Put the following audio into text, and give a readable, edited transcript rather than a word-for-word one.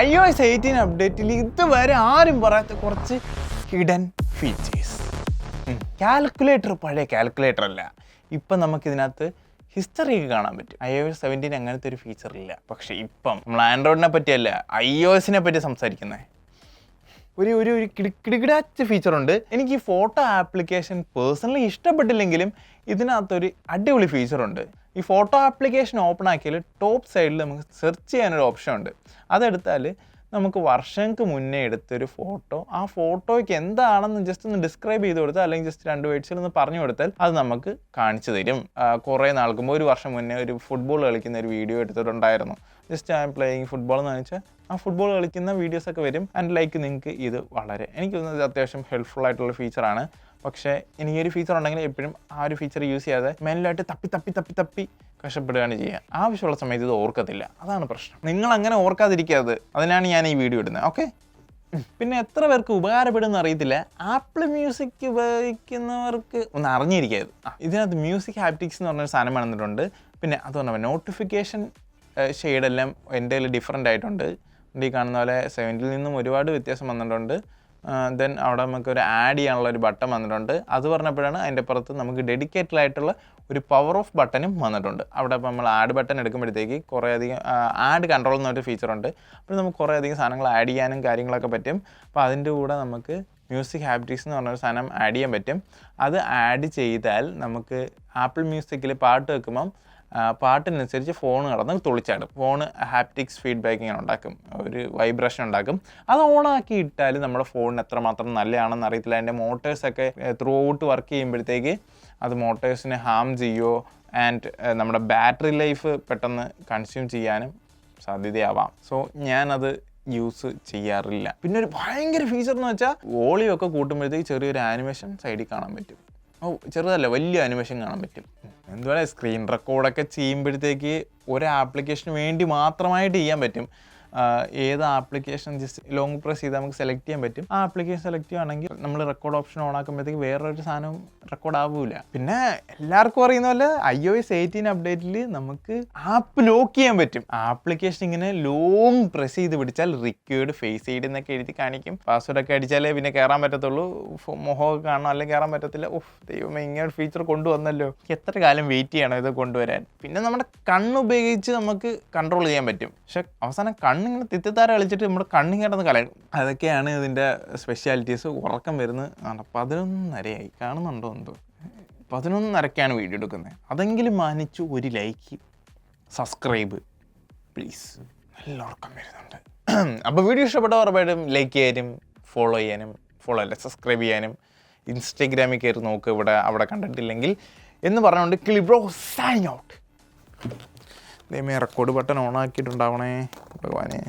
iOS 18 അപ്ഡേറ്റിൽ ഇതുവരെ ആരും പറയാത്ത കുറച്ച് ഹിഡൻ ഫീച്ചേഴ്സ്. കാൽക്കുലേറ്റർ പഴയ കാൽക്കുലേറ്റർ അല്ല, ഇപ്പം നമുക്കിതിനകത്ത് ഹിസ്റ്ററി കാണാൻ പറ്റും. iOS 17 അങ്ങനത്തെ ഒരു ഫീച്ചർ ഇല്ല. പക്ഷേ ഇപ്പം നമ്മൾ ആൻഡ്രോയിഡിനെ പറ്റിയല്ല iOSനെ പറ്റി സംസാരിക്കുന്നത്. ഒരു കിടുകിടാച്ച ഫീച്ചറുണ്ട്. എനിക്ക് ഈ ഫോട്ടോ ആപ്ലിക്കേഷൻ പേഴ്സണലി ഇഷ്ടപ്പെട്ടില്ലെങ്കിലും ഇതിനകത്തൊരു അടിപൊളി ഫീച്ചറുണ്ട്. ഈ ഫോട്ടോ ആപ്ലിക്കേഷൻ ഓപ്പൺ ആക്കിയാൽ ടോപ്പ് സൈഡിൽ നമുക്ക് സെർച്ച് ചെയ്യാനൊരു ഓപ്ഷൻ ഉണ്ട്. അതെടുത്താൽ നമുക്ക് വർഷങ്ങൾക്ക് മുന്നേ എടുത്തൊരു ഫോട്ടോ, ആ ഫോട്ടോയ്ക്ക് എന്താണെന്ന് ജസ്റ്റ് ഒന്ന് ഡിസ്ക്രൈബ് ചെയ്ത് കൊടുത്താൽ, അല്ലെങ്കിൽ ജസ്റ്റ് 2 വേർഡ്സിൽ ഒന്ന് പറഞ്ഞു കൊടുത്താൽ അത് നമുക്ക് കാണിച്ചു തരും. കുറേ നാൾക്ക് മുമ്പ്, 1 വർഷം മുന്നേ ഒരു ഫുട്ബോൾ കളിക്കുന്ന ഒരു വീഡിയോ എടുത്തിട്ടുണ്ടായിരുന്നു. Just I M playing football എന്ന് വെച്ചാൽ ആ ഫുട്ബോൾ കളിക്കുന്ന വീഡിയോസൊക്കെ വരും. ആൻഡ് ലൈക്ക് നിങ്ങൾക്ക് ഇത് എനിക്ക് തോന്നുന്നത് അത്യാവശ്യം ഹെൽപ്ഫുൾ ആയിട്ടുള്ള ഫീച്ചറാണ്. പക്ഷേ എനിക്കൊരു ഫീച്ചർ ഉണ്ടെങ്കിൽ എപ്പോഴും ആ ഒരു ഫീച്ചർ യൂസ് ചെയ്യാതെ മെയിനായിട്ട് തപ്പി കഷ്ടപ്പെടുകയാണ് ചെയ്യുക. ആവശ്യമുള്ള സമയത്ത് ഇത് ഓർക്കത്തില്ല. അതാണ് പ്രശ്നം. നിങ്ങൾ അങ്ങനെ ഓർക്കാതിരിക്കാതെ, അതിനാണ് ഞാൻ ഈ വീഡിയോ ഇടുന്നത്. ഓക്കെ. പിന്നെ എത്ര പേർക്ക് ഉപകാരപ്പെടുമെന്ന് അറിയത്തില്ല. ആപ്പിൾ മ്യൂസിക് ഉപയോഗിക്കുന്നവർക്ക് ഒന്ന് അറിഞ്ഞിരിക്കരുത്. ഇതിനകത്ത് മ്യൂസിക് ഹാപ്റ്റിക്സ് എന്ന് പറഞ്ഞൊരു സാധനം വന്നിട്ടുണ്ട്. പിന്നെ അത് പറഞ്ഞാൽ നോട്ടിഫിക്കേഷൻ ഷെയ്ഡെല്ലാം എൻ്റെ കയ്യിൽ ഡിഫറൻ്റ് ആയിട്ടുണ്ട്. ഈ കാണുന്ന പോലെ 7ൽ നിന്നും ഒരുപാട് വ്യത്യാസം വന്നിട്ടുണ്ട്. ദെൻ അവിടെ നമുക്കൊരു ആഡ് ചെയ്യാനുള്ള ഒരു ബട്ടൺ വന്നിട്ടുണ്ട്. അത് പറഞ്ഞപ്പോഴാണ് അതിൻ്റെ പുറത്ത് നമുക്ക് ഡെഡിക്കേറ്റഡ് ആയിട്ടുള്ള ഒരു പവർ ഓഫ് ബട്ടനും വന്നിട്ടുണ്ട്. അവിടെ ഇപ്പോൾ നമ്മൾ ആഡ് ബട്ടൺ എടുക്കുമ്പോഴത്തേക്ക് കുറേയധികം ആഡ് കൺട്രോൾ എന്നൊരു ഫീച്ചറുണ്ട്. അപ്പോൾ നമുക്ക് കുറേയധികം സാധനങ്ങൾ ആഡ് ചെയ്യാനും കാര്യങ്ങളൊക്കെ പറ്റും. അപ്പോൾ അതിൻ്റെ കൂടെ നമുക്ക് മ്യൂസിക് ഹാപ്റ്റിക്സ് എന്ന് പറഞ്ഞൊരു സാധനം ആഡ് ചെയ്യാൻ പറ്റും. അത് ആഡ് ചെയ്താൽ നമുക്ക് ആപ്പിൾ മ്യൂസിക്കിൽ പാട്ട് വെക്കുമ്പം പാട്ടിനനുസരിച്ച് ഫോൺ കിടന്ന് തുളിച്ചാടും. ഫോണ് ഹാപ്റ്റിക്സ് ഫീഡ്ബാക്ക് ഇങ്ങനെ ഉണ്ടാക്കും, ഒരു വൈബ്രേഷൻ ഉണ്ടാക്കും. അത് ഓണാക്കി ഇട്ടാൽ നമ്മുടെ ഫോണിന് എത്രമാത്രം നല്ലതാണെന്ന് അറിയത്തില്ല. അതിൻ്റെ മോട്ടേഴ്സൊക്കെ ത്രൂ ഔട്ട് വർക്ക് ചെയ്യുമ്പോഴത്തേക്ക് അത് മോട്ടേഴ്സിനെ ഹാം ചെയ്യുമോ, ആൻഡ് നമ്മുടെ ബാറ്ററി ലൈഫ് പെട്ടെന്ന് കൺസ്യൂം ചെയ്യാനും സാധ്യതയാവാം. സോ ഞാനത് യൂസ് ചെയ്യാറില്ല. പിന്നെ ഒരു ഭയങ്കര ഫീച്ചർ എന്ന് വെച്ചാൽ വോളിയം ഒക്കെ കൂട്ടുമ്പോഴത്തേക്ക് ചെറിയൊരു ആനിമേഷൻ സൈഡിൽ കാണാൻ പറ്റും. ചെറുതല്ല, വലിയ ആനിമേഷൻ കാണാൻ പറ്റും. എന്തുപോലെ സ്ക്രീൻ റെക്കോർഡൊക്കെ ചെയ്യുമ്പോഴത്തേക്ക് ഒരു ആപ്ലിക്കേഷന് വേണ്ടി മാത്രമായിട്ട് ചെയ്യാൻ പറ്റും. ഏത് ആപ്ലിക്കേഷൻ ജസ്റ്റ് ലോങ് പ്രസ് ചെയ്താൽ നമുക്ക് സെലക്ട് ചെയ്യാൻ പറ്റും. ആ ആപ്ലിക്കേഷൻ സെലക്ട് ചെയ്യുകയാണെങ്കിൽ നമ്മൾ റെക്കോർഡ് ഓപ്ഷൻ ഓൺ ആക്കുമ്പോഴത്തേക്ക് വേറൊരു സാധനവും റെക്കോർഡ് ആവില്ല. പിന്നെ എല്ലാവർക്കും അറിയുന്ന പോലെ iOS 18 അപ്ഡേറ്റിൽ നമുക്ക് ആപ്പ് ലോക്ക് ചെയ്യാൻ പറ്റും. ആപ്ലിക്കേഷൻ ഇങ്ങനെ ലോങ് പ്രസ് ചെയ്ത് പിടിച്ചാൽ റിക്വേർഡ് ഫേസ് ഐഡി എന്നൊക്കെ എഴുതി കാണിക്കും. പാസ്വേഡൊക്കെ അടിച്ചാലേ പിന്നെ കയറാൻ പറ്റത്തുള്ളൂ. മുഖമൊക്കെ കാണണം, അല്ലെങ്കിൽ കയറാൻ പറ്റത്തില്ല. ദൈവമേ, ഇങ്ങനെ ഫീച്ചർ കൊണ്ടുവന്നല്ലോ. എത്ര കാലം വെയിറ്റ് ചെയ്യണം ഇത് കൊണ്ടുവരാൻ. പിന്നെ നമ്മുടെ കണ്ണുപയോഗിച്ച് നമുക്ക് കൺട്രോൾ ചെയ്യാൻ പറ്റും. പക്ഷെ അവസാനം കണ്ണിങ്ങനെ തിത്തിത്താര കളിച്ചിട്ട് നമ്മുടെ കണ്ണിങ്ങേട്ടന്ന് കളയും. അതൊക്കെയാണ് ഇതിൻ്റെ സ്പെഷ്യാലിറ്റീസ്. ഉറക്കം വരുന്നത് 11:30 കാണുന്നുണ്ടോ എന്തോ, 11:30 വീഡിയോ എടുക്കുന്നത്. അതെങ്കിലും മാനിച്ചു ഒരു ലൈക്ക്, സബ്സ്ക്രൈബ് പ്ലീസ്. നല്ല ഉറക്കം വരുന്നുണ്ട്. അപ്പോൾ വീഡിയോ ഇഷ്ടപ്പെട്ട ഉറപ്പായിട്ടും ലൈക്ക് ചെയ്യാനും ഫോളോ അല്ല സബ്സ്ക്രൈബ് ചെയ്യാനും, ഇൻസ്റ്റാഗ്രാമിൽ കയറി നോക്ക് അവിടെ കണ്ടിട്ടില്ലെങ്കിൽ എന്ന് പറഞ്ഞുകൊണ്ട് ക്ലിബ്രോ sign out. Record button on ആക്കിയിട്ടുണ്ടാവണേ ഭഗവാനെ.